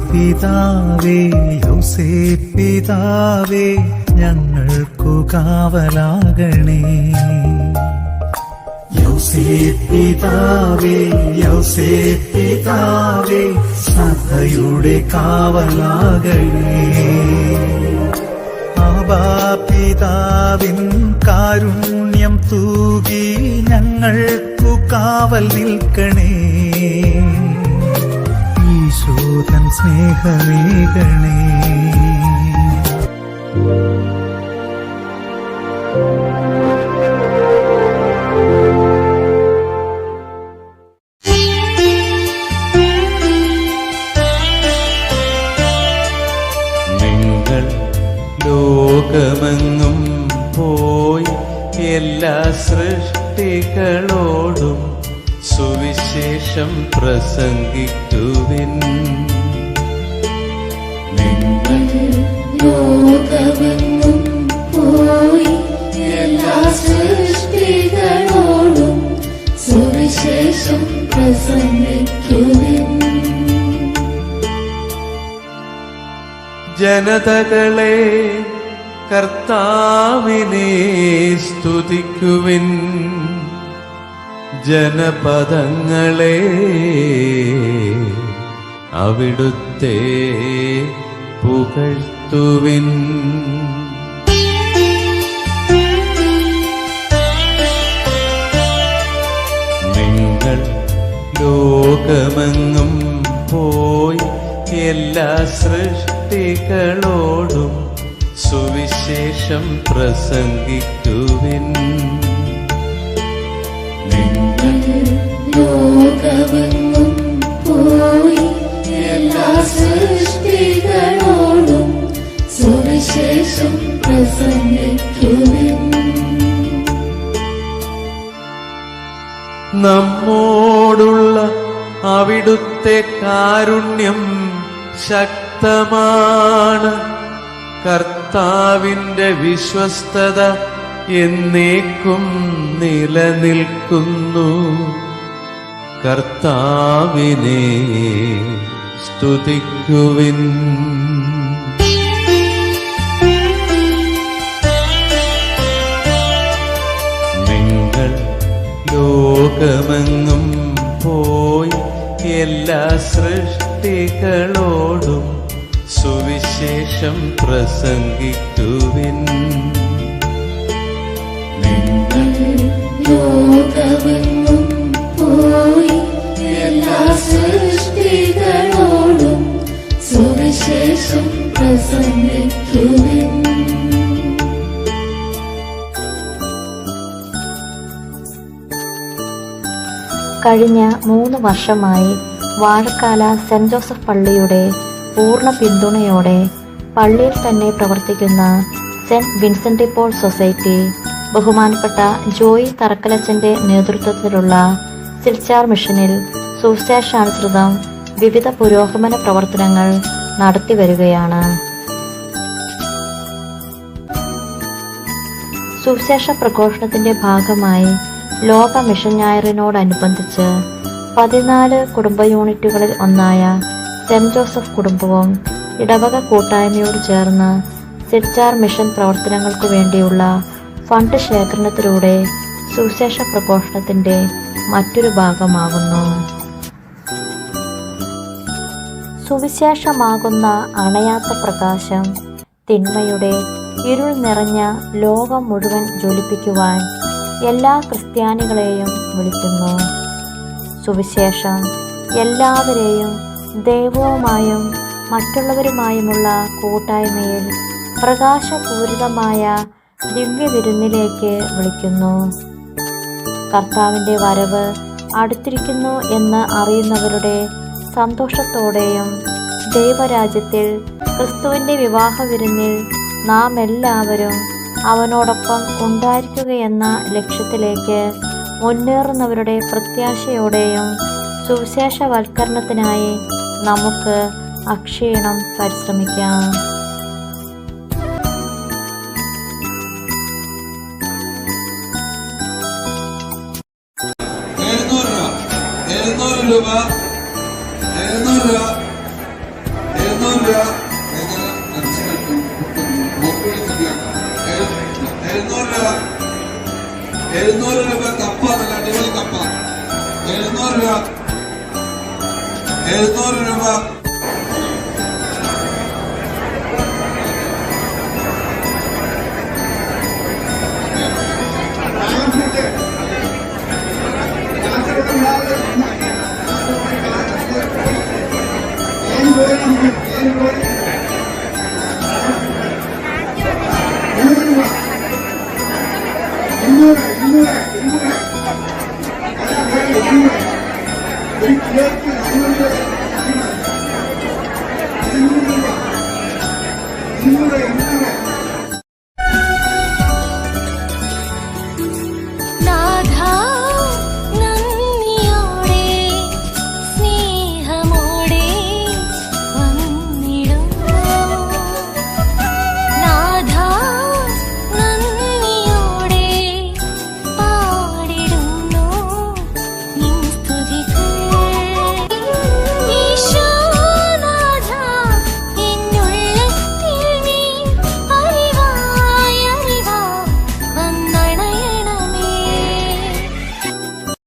പിതാവേ യൗസേപ്പിതാവേ ഞങ്ങൾക്കു കാവലാകണേ. യൗസേപ്പിതാവേ യൗസേപ്പിതാവേ സഭയുടെ കാവലാകണേ. ആബാപിതാവിൻ കാരുണ്യം തൂകി ഞങ്ങൾക്കു കാവൽ നിൽക്കണേ. ഈശോതൻ സ്നേഹമേകണേ. നിങ്ങൾ ലോകമെങ്ങും പോയി എല്ലാ സൃഷ്ടികളോടും സുവിശേഷം പ്രസംഗിക്കുവിൻ. നിങ്ങൾ ലോകമെങ്ങും പോയി എല്ലാ സൃഷ്ടികളോടും സുവിശേഷം പ്രസംഗിക്കുവിൻ. ജനതകളെ കർത്താവിനെ സ്തുതിക്കുവിൻ. ജനപദങ്ങളെ അവിടുത്തെ പുകഴ്ത്തുവിൻ. നിങ്ങൾ ലോകമെങ്ങും പോയി എല്ലാ സൃഷ്ടികളോടും സുവിശേഷം പ്രസംഗിക്കുവിൻ. നിങ്ങൾ ലോകമെങ്ങും പോയി എല്ലാ സൃഷ്ടികളോടും സുവിശേഷം പ്രസംഗിക്കുവിൻ. നമ്മോടുള്ള അവിടുത്തെ കാരുണ്യം ശക്തമാണ്. കർത്താവിന്റെ വിശ്വസ്തത എന്നേക്കും നിലനിൽക്കുന്നു. കർത്താവിനെ സ്തുതിക്കുവിൻ. നിങ്ങൾ ലോകമെങ്ങും പോയി എല്ലാ സൃഷ്ടികളോടും സുവിശേഷം പ്രസംഗിക്കുവിൻ. നിങ്ങൾ ലോകമെങ്ങും പോയി എല്ലാ സൃഷ്ടികളോടും സുവിശേഷം പ്രസംഗിക്കുവിൻ. കഴിഞ്ഞ 3 വർഷമായി വാഴക്കാല സെന്റ് ജോസഫ് പള്ളിയുടെ പൂർണ്ണ പിന്തുണയോടെ പള്ളിയിൽ തന്നെ പ്രവർത്തിക്കുന്ന സെന്റ് വിൻസെന്റ് പോൾ സൊസൈറ്റി ബഹുമാനപ്പെട്ട ജോയി തറക്കലച്ചന്റെ നേതൃത്വത്തിലുള്ള സിൽച്ചാർ മിഷനിൽ സുവിശേഷാനുസൃതം വിവിധ പുരോഗമന പ്രവർത്തനങ്ങൾ നടത്തിവരികയാണ്. സുവിശേഷ പ്രഘോഷണത്തിന്റെ ഭാഗമായി ലോക മിഷൻ ഞായറിനോടനുബന്ധിച്ച് 14 കുടുംബ യൂണിറ്റുകളിൽ ഒന്നായ സെന്റ് ജോസഫ് കുടുംബവും ഇടവക കൂട്ടായ്മയോട് ചേർന്ന് സിൽച്ചാർ മിഷൻ പ്രവർത്തനങ്ങൾക്കു വേണ്ടിയുള്ള ഫണ്ട് ശേഖരണത്തിലൂടെ സുവിശേഷ പ്രഘോഷണത്തിന്റെ മറ്റൊരു ഭാഗമാകുന്നു. സുവിശേഷമാകുന്ന അണയാത്ത പ്രകാശം തിന്മയുടെ ഇരുൾ നിറഞ്ഞ ലോകം മുഴുവൻ ജ്വലിപ്പിക്കുവാൻ എല്ലാ ക്രിസ്ത്യാനികളെയും വിളിക്കുന്നു. സുവിശേഷം എല്ലാവരെയും ദൈവവുമായും മറ്റുള്ളവരുമായുമുള്ള കൂട്ടായ്മയിൽ പ്രകാശപൂരിതമായ ദിവ്യവിരുന്നിലേക്ക് വിളിക്കുന്നു. കർത്താവിൻ്റെ വരവ് അടുത്തിരിക്കുന്നു എന്ന് അറിയുന്നവരുടെ സന്തോഷത്തോടെയും ദൈവരാജ്യത്തിൽ ക്രിസ്തുവിൻ്റെ വിവാഹ വിരുന്നിൽ നാം എല്ലാവരും അവനോടൊപ്പം ഉണ്ടായിരിക്കുകയെന്ന ലക്ഷ്യത്തിലേക്ക് മുന്നേറുന്നവരുടെ പ്രത്യാശയോടെയും സുവിശേഷവൽക്കരണത്തിനായി നമുക്ക് അക്ഷീണം പരിശ്രമിക്കാം. രൂപ നിങ്ങൾ മനസ്സിലാക്കി ഒപ്പിടിക്കുകയാണ്. 700 രൂപ കപ്പ, നല്ല അടിപൊളി കപ്പ. 700 രൂപ. Thank you.